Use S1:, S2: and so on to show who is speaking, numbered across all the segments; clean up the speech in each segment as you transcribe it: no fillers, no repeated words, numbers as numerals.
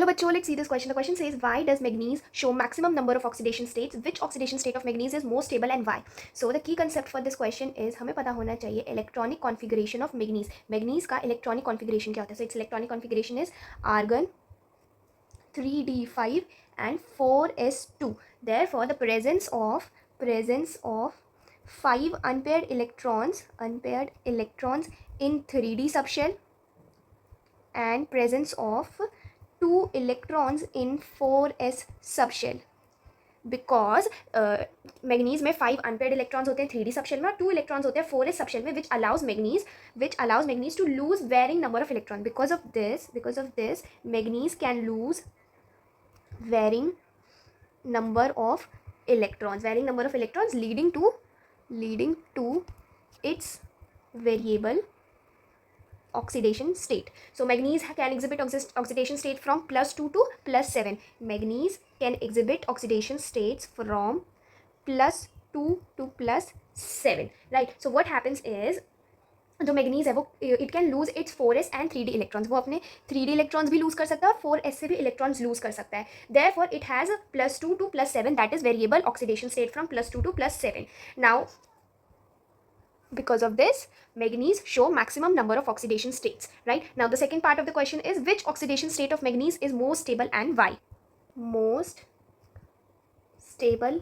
S1: चलो बच्चों, let's see this question. The question says, why does manganese show maximum number of oxidation states? Which oxidation state of manganese is more stable and why? So the key concept for this question is हमें पता होना चाहिए electronic configuration of manganese. Manganese का electronic configuration क्या होता है? So its electronic configuration is argon 3d5 and 4s2. Therefore the presence of 5 unpaired electrons in 3d subshell and presence of 2 electrons in 4s subshell. Because manganese में 5 unpaired electrons होते हैं 3d subshell में और 2 electrons होते हैं 4s subshell में, which allows manganese to lose varying number of electron. Because of this manganese can lose varying number of electrons leading to its variable oxidation state. So manganese can exhibit oxidation state from +2 to +7. Manganese can exhibit oxidation states from +2 to +7, right? So what happens is जो manganese है वो it can lose its 4s and 3d electrons. वो अपने 3d electrons भी loose कर सकता है और 4s से भी इलेक्ट्रॉन्स लूज कर सकता है. Therefore it has +2 to +7, that is variable oxidation state from +2 to +7. Now because of this manganese show maximum number of oxidation states, right? Now the second part of the question is, which oxidation state of manganese is most stable and why? Most stable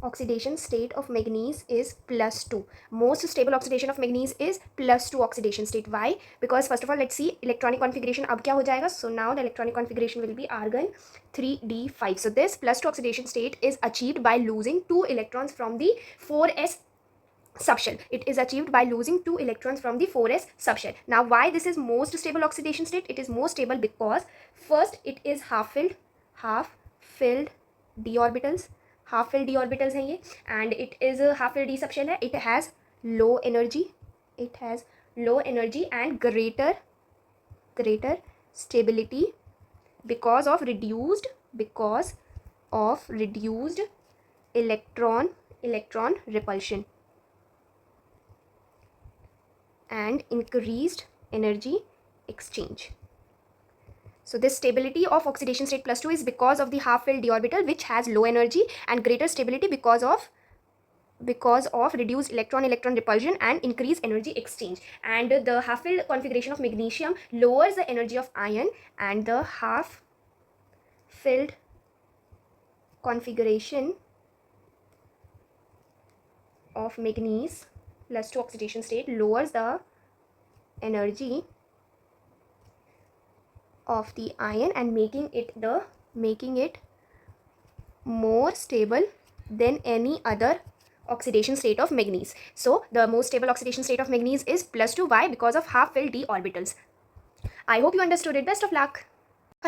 S1: oxidation state of manganese is +2. Most stable oxidation of manganese is +2 oxidation state. Why? Because first of all, let's see electronic configuration अब क्या हो जाएगा. So now the electronic configuration will be argon 3d5. So this +2 oxidation state is achieved by losing 2 electrons from the 4s subshell. It is achieved by losing 2 electrons from the 4s subshell. Now why this is most stable oxidation state? It is most stable because first it is half filled d orbitals हैं ये, and it is a half filled d subshell है. It has low energy and greater stability because of reduced electron repulsion and increased energy exchange. So this stability of oxidation state +2 is because of the half filled d orbital, which has low energy, and greater stability because of reduced electron repulsion and increased energy exchange. And the half filled configuration of magnesium lowers the energy of iron, and the half filled configuration of manganese +2 oxidation state lowers the energy of the iron and making it more stable than any other oxidation state of manganese. So the most stable oxidation state of manganese is +2. Why? Because of half filled d orbitals. I hope you understood it. Best of luck.